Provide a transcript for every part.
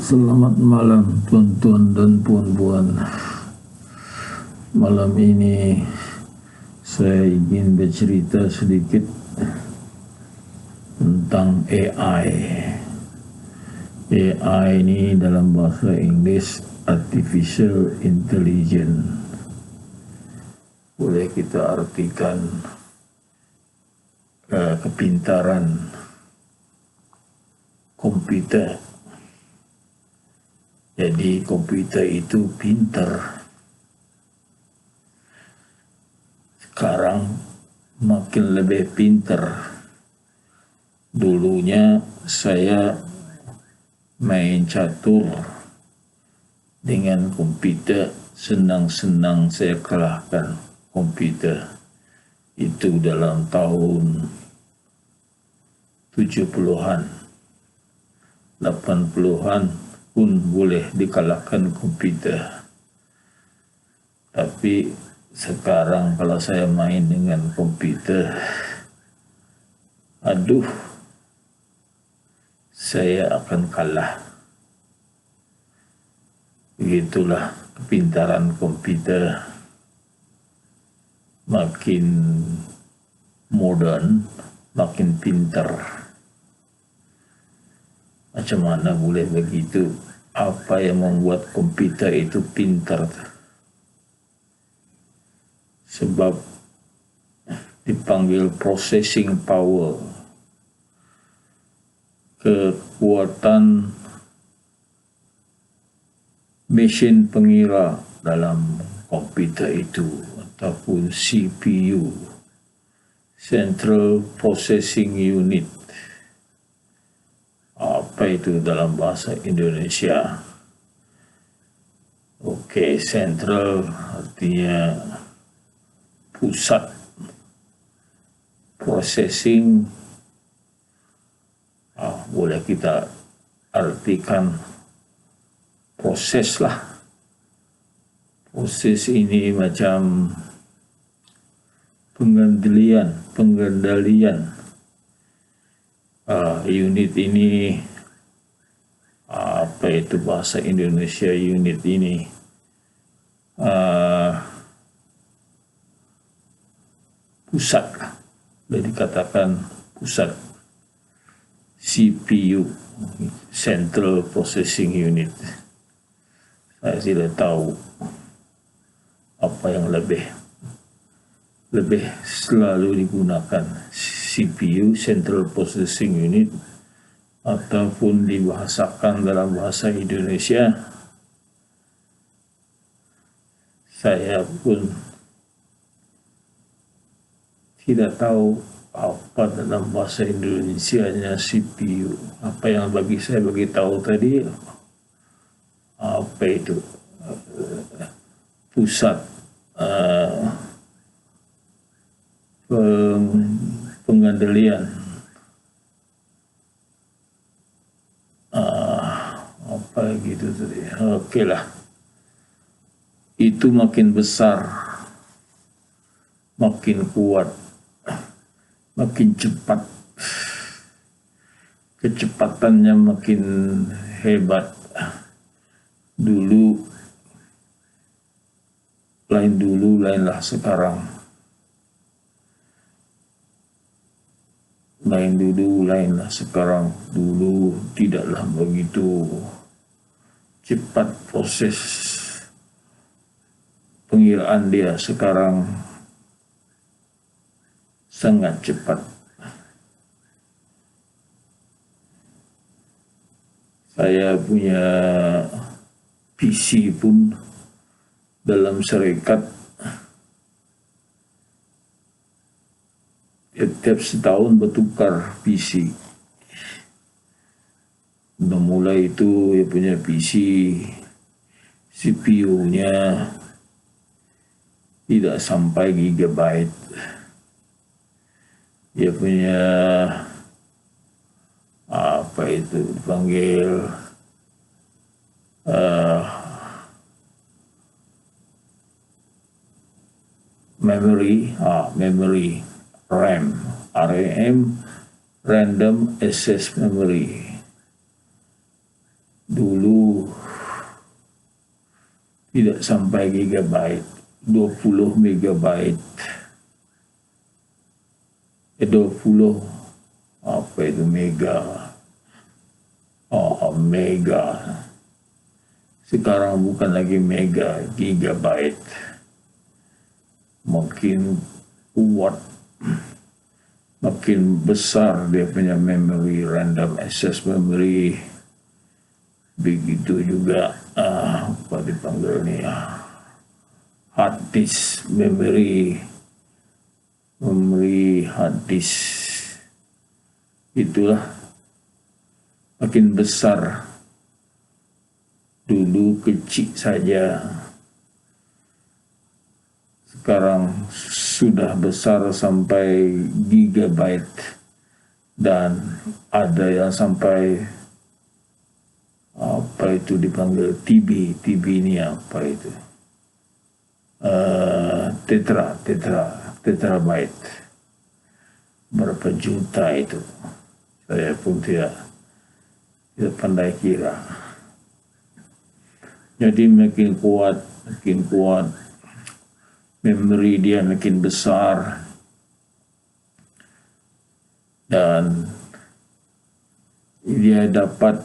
Selamat malam tuan-tuan dan puan-puan. Malam ini saya ingin bercerita sedikit tentang AI. AI ini dalam bahasa Inggris Artificial Intelligence. Boleh kita artikan kepintaran komputer. Jadi komputer itu pintar. Sekarang makin lebih pintar. Dulunya saya main catur dengan komputer, senang-senang saya kalahkan komputer. Itu dalam tahun 70-an, 80-an pun boleh dikalahkan komputer. Tapi sekarang kalau saya main dengan komputer, aduh, saya akan kalah. Begitulah kepintaran komputer. Makin modern, makin pintar. Macam mana boleh begitu? Apa yang membuat komputer itu pintar? Sebab dipanggil processing power, kekuatan mesin pengira dalam komputer itu, ataupun CPU, Central Processing Unit. Apa itu dalam bahasa Indonesia? Oke, central artinya pusat, processing boleh kita artikan proses lah. Proses ini macam pengendalian. Unit ini, apa itu bahasa Indonesia unit ini? Pusat lah, boleh dikatakan pusat. CPU, Central Processing Unit. Saya tidak tahu apa yang lebih selalu digunakan, CPU, Central Processing Unit, ataupun dibahasakan dalam bahasa Indonesia. Saya pun tidak tahu apa dalam bahasa Indonesianya CPU. Apa yang saya bagi tahu tadi, apa itu pusat pengendalian, apa gitu tadi. Oke lah, itu makin besar, makin kuat, makin cepat, kecepatannya makin hebat. Lainlah sekarang. Lainlah sekarang. Dulu tidaklah begitu cepat proses pengiraan dia. Sekarang sangat cepat. Saya punya PC pun dalam serikat tiap setahun bertukar PC. Bermula itu dia punya PC, CPU-nya tidak sampai gigabyte. Dia punya apa itu dipanggil memory RAM, RAM, Random Access Memory. dulu tidak sampai gigabyte, 20 megabyte, 20 apa itu mega, mega. Sekarang bukan lagi mega, gigabyte. Makin kuat, makin besar dia punya memory, random access memory. Begitu juga apa dipanggil nih, hard disk memory hard disk. Itulah makin besar. Dulu kecil saja, sekarang sudah besar sampai gigabyte, dan ada yang sampai apa itu dipanggil TB ini apa itu, terabyte. Berapa juta itu, saya pun tidak pandai kira. Jadi makin kuat, memori dia makin besar, dan dia dapat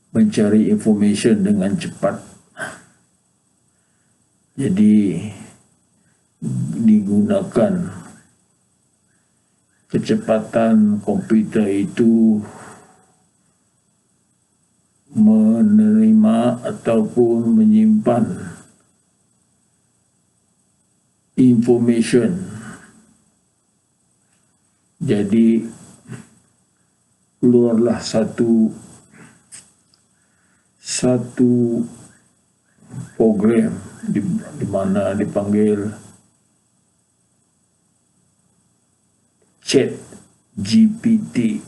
mencari information dengan cepat. Jadi digunakan kecepatan komputer itu menerima ataupun menyimpan information. Jadi keluarlah satu program di mana dipanggil ChatGPT.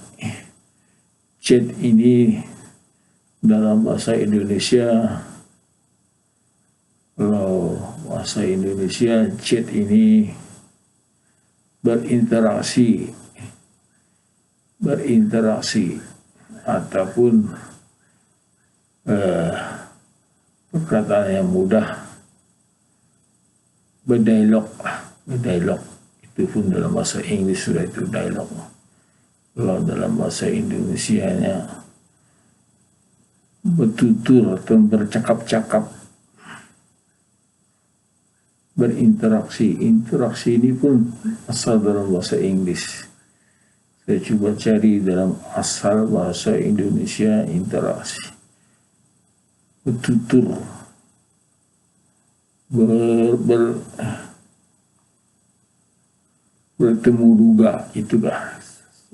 Chat ini dalam bahasa Indonesia, kalau bahasa Indonesia chat ini berinteraksi ataupun perkataan yang mudah, berdialog. Itu pun dalam bahasa Inggris sudah itu dialog. Kalau dalam bahasa Indonesianya bertutur atau bercakap-cakap, berinteraksi. Interaksi ini pun asal dalam bahasa Inggris. Saya coba cari dalam asal bahasa Indonesia, interaksi, bertutur, bertemu duga. Itulah,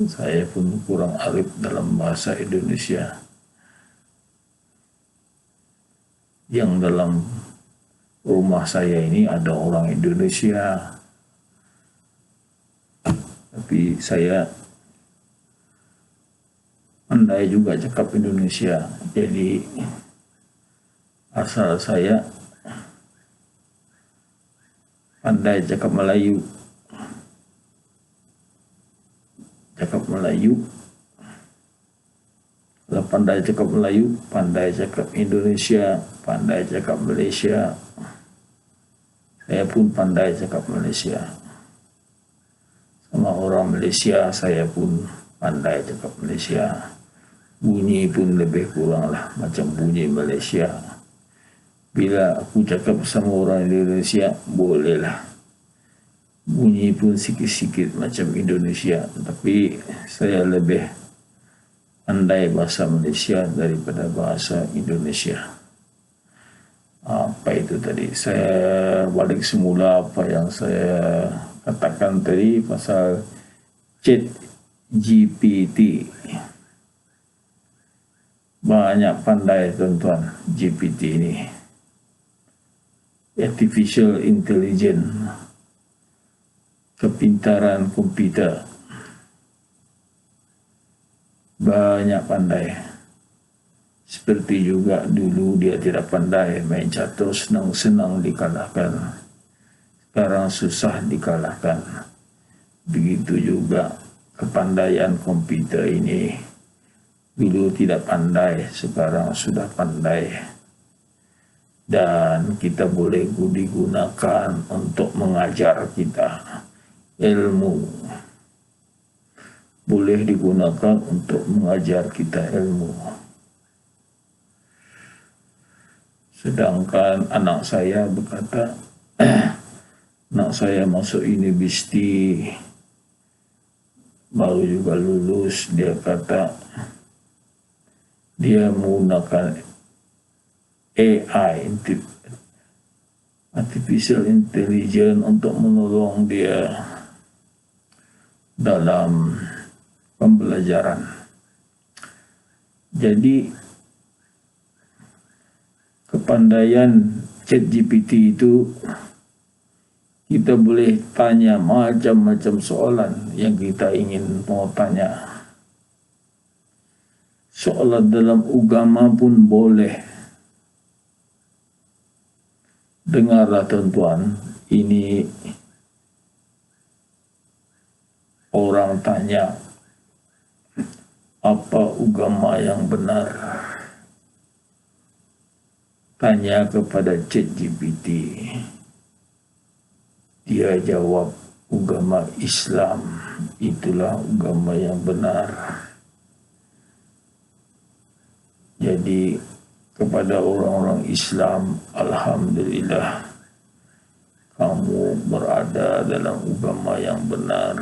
saya pun kurang arif dalam bahasa Indonesia. Yang dalam rumah saya ini ada orang Indonesia, tapi saya pandai juga cakap Indonesia. Jadi asal saya pandai cakap Melayu. Kalau pandai cakap Melayu, pandai cakap Indonesia, pandai cakap Malaysia. Saya pun pandai cakap Malaysia. Sama orang Malaysia saya pun pandai cakap Malaysia. Bunyi pun lebih kurang lah macam bunyi Malaysia. Bila aku cakap sama orang Indonesia, bolehlah. Bunyi pun sikit-sikit macam Indonesia, tapi saya lebih pandai bahasa Malaysia daripada bahasa Indonesia. Apa itu tadi? Saya balik semula apa yang saya katakan tadi pasal ChatGPT. Banyak pandai tuan-tuan GPT ini. Artificial Intelligence, kepintaran komputer. Banyak pandai. Seperti juga dulu dia tidak pandai main catur, senang-senang dikalahkan. Sekarang susah dikalahkan. Begitu juga kepandaian komputer ini Dulu tidak pandai, sekarang sudah pandai. Dan kita boleh digunakan untuk mengajar kita. Ilmu boleh digunakan untuk mengajar kita ilmu. Sedangkan anak saya berkata, anak saya masuk universiti, baru juga lulus, dia kata dia menggunakan AI, Artificial Intelligence, untuk menolong dia dalam pembelajaran. Jadi kepandaian ChatGPT itu kita boleh tanya macam-macam soalan yang kita ingin mau tanya. Soalan dalam agama pun boleh. Dengarlah tuan-tuan, ini orang tanya apa agama yang benar. Tanya kepada ChatGPT. Dia jawab agama Islam, itulah agama yang benar. Jadi kepada orang-orang Islam, alhamdulillah kamu berada dalam agama yang benar.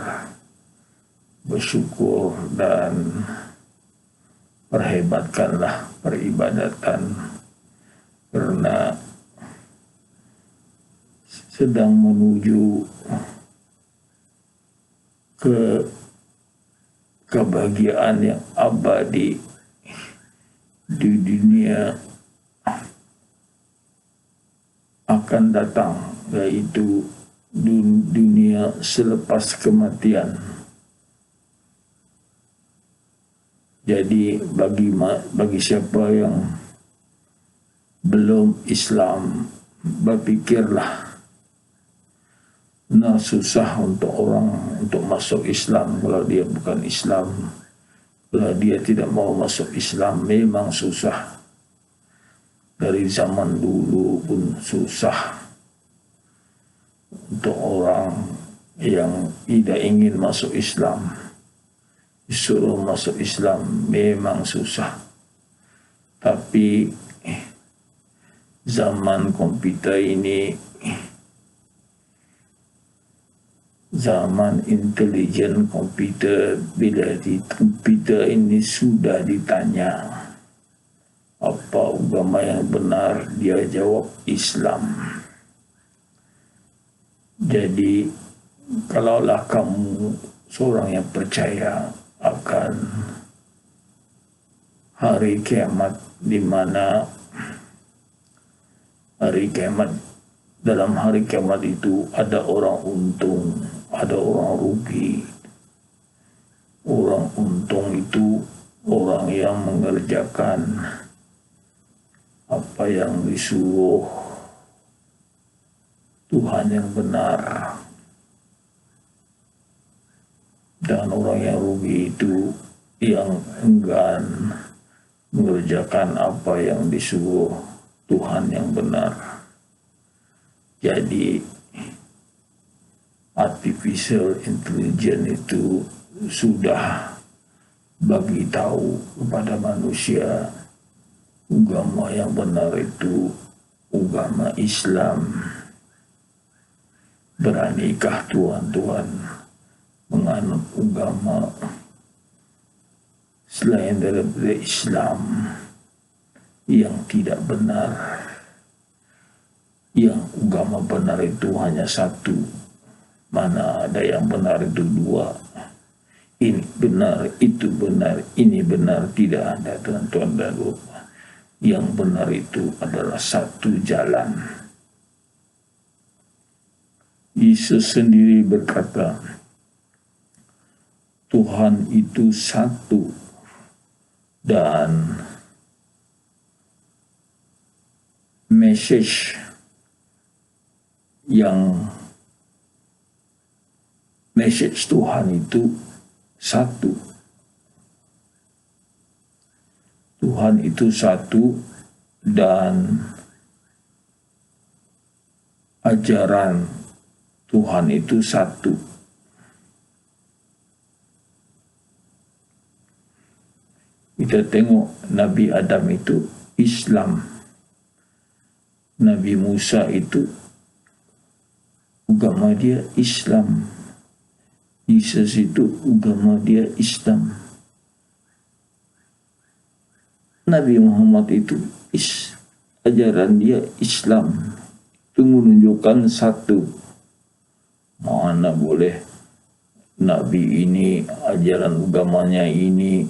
Bersyukur dan perhebatkanlah peribadatan, karena sedang menuju ke kebahagiaan yang abadi di dunia akan datang, yaitu dunia selepas kematian. Jadi bagi siapa yang belum Islam, berpikirlah, susah untuk orang untuk masuk Islam kalau dia bukan Islam. Kalau dia tidak mau masuk Islam, memang susah. Dari zaman dulu pun susah untuk orang yang tidak ingin masuk Islam. Disuruh masuk Islam memang susah. Tapi zaman komputer ini, zaman intelijen komputer, bila di komputer ini sudah ditanya apa agama yang benar, dia jawab Islam. Jadi kalaulah kamu seorang yang percaya akan hari kiamat, di mana hari kiamat, dalam hari kiamat itu ada orang untung, ada orang rugi. Orang untung itu orang yang mengerjakan apa yang disuruh Tuhan yang benar. Dan orang yang rugi itu yang enggan mengerjakan apa yang disuruh Tuhan yang benar. Jadi artificial intelligence itu sudah bagi tahu kepada manusia agama yang benar itu agama Islam. Beranikah tuan-tuan menganut agama selain daripada Islam yang tidak benar? Yang agama benar itu hanya satu. Mana ada yang benar itu dua. Ini benar, itu benar, ini benar. Tidak ada, tuan-tuan dan puan. Yang benar itu adalah satu jalan. Yesus sendiri berkata, Tuhan itu satu, dan message Tuhan itu satu. Tuhan itu satu dan ajaran Tuhan itu satu. Kita tengok Nabi Adam itu Islam, Nabi Musa itu agama dia Islam, Yesus itu agama dia Islam, Nabi Muhammad itu ajaran dia Islam. Itu menunjukkan satu. Mana boleh Nabi ini ajaran agamanya ini,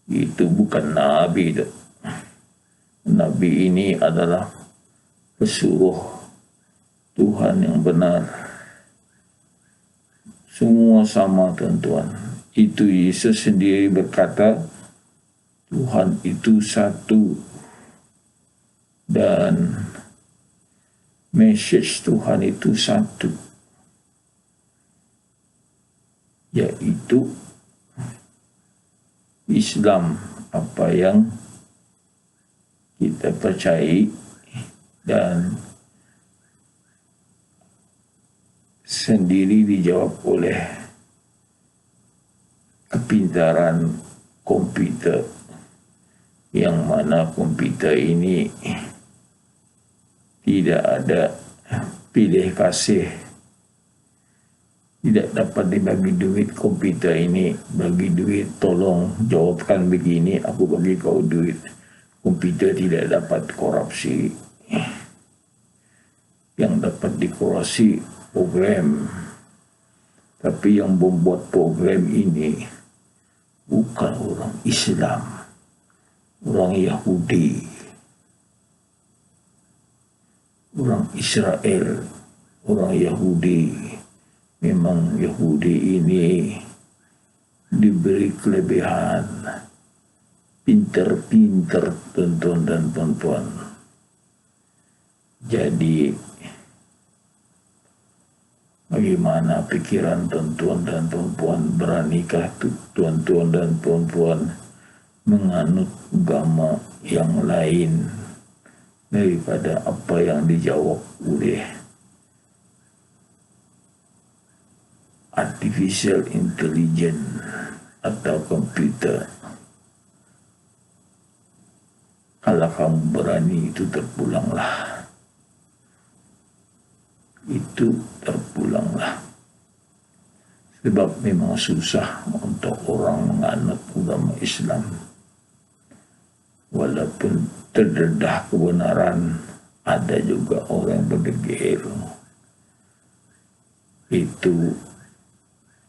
itu bukan Nabi itu. Nabi ini adalah pesuruh Tuhan yang benar. Semua sama tuan-tuan. Itu Yesus sendiri berkata Tuhan itu satu dan message Tuhan itu satu, yaitu Islam, apa yang kita percayai dan sendiri dijawab oleh kepintaran komputer, yang mana komputer ini tidak ada pilih kasih, tidak dapat dibagi duit. Komputer ini bagi duit, tolong jawabkan begini, aku bagi kau duit. Komputer tidak dapat korupsi. Yang dapat dikorupsi program, tapi yang membuat program ini bukan orang Islam, orang Yahudi, orang Israel, orang Yahudi. Memang Yahudi ini diberi kelebihan, pinter-pinter tuan-tuan dan puan-puan. Jadi bagaimana pikiran tuan-tuan dan puan-puan, beranikah tuan-tuan dan puan-puan menganut agama yang lain daripada apa yang dijawab oleh artificial intelligence atau komputer? Kalau kamu berani, itu terpulanglah. Itu terpulanglah. Sebab memang susah untuk orang menganut agama Islam. Walaupun terdedah kebenaran, ada juga orang yang berdegil. Itu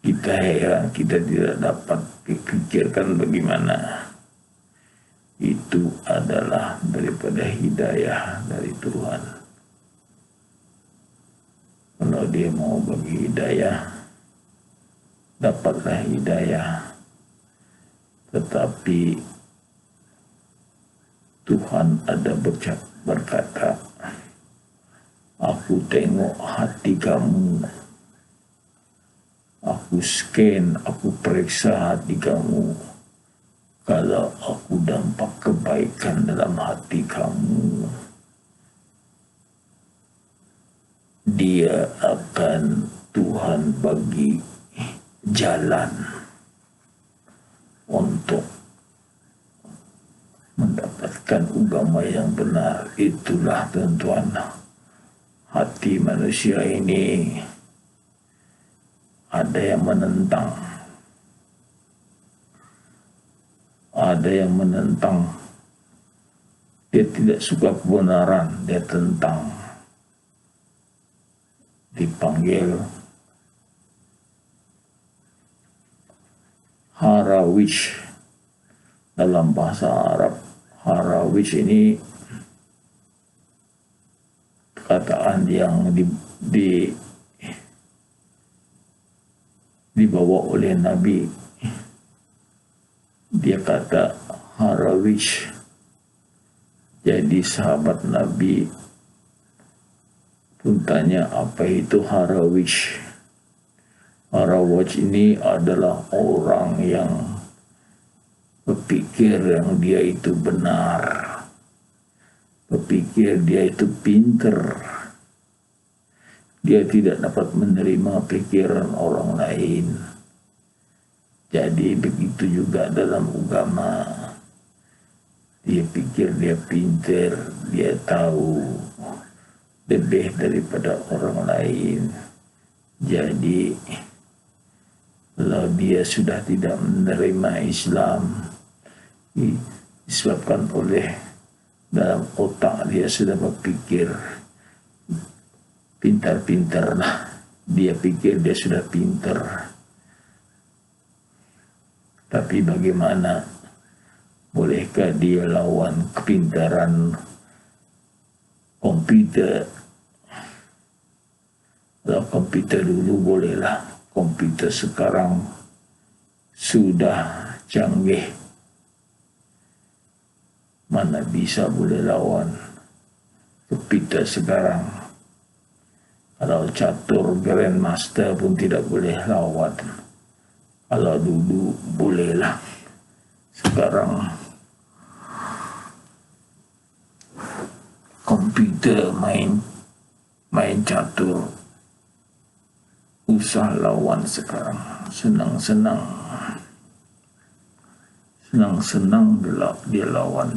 kita heran, kita tidak dapat pikirkan bagaimana. Itu adalah daripada hidayah dari Tuhan. Kalau dia mau bagi hidayah, dapatlah hidayah. Tetapi Tuhan ada berkata, aku tengok hati kamu, aku scan, aku periksa hati kamu. Kalau aku dampak kebaikan dalam hati kamu, dia akan Tuhan bagi jalan untuk mendapatkan agama yang benar. Itulah tuan-tuan, hati manusia ini ada yang menentang, ada yang menentang. Dia tidak suka kebenaran, dia tentang. Dipanggil Harawish dalam bahasa Arab. Harawish ini perkataan yang dibawa oleh Nabi. Dia kata Harawish. Jadi sahabat Nabi pun tanya, apa itu Harawish? Harawish ini adalah orang yang berpikir yang dia itu benar, berpikir dia itu pinter. Dia tidak dapat menerima pikiran orang lain. Jadi begitu juga dalam agama. Dia pikir dia pinter, dia tahu lebih daripada orang lain. Jadi kalau dia sudah tidak menerima Islam, disebabkan oleh dalam otak dia sudah berpikir pintar-pintar lah. Dia pikir dia sudah pintar. Tapi bagaimana bolehkah dia lawan kepintaran komputer? Kalau komputer dulu bolehlah, komputer sekarang sudah canggih. Mana bisa boleh lawan komputer sekarang? Kalau catur Grandmaster pun tidak boleh lawan. Kalau dulu bolehlah. Sekarang komputer main catur, usah lawan sekarang. Senang-senang dia lawan.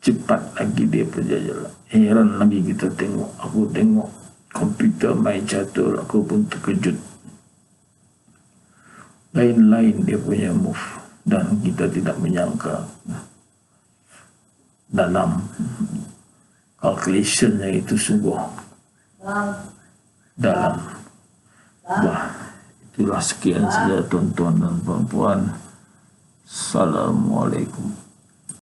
Cepat lagi dia berjalan. Heran lagi kita tengok. Aku tengok komputer main catur, aku pun terkejut. Lain-lain dia punya move, dan kita tidak menyangka dalam calculationnya itu sungguh dalam. Wah, itulah sekian saja tuan-tuan dan puan-puan. Assalamualaikum.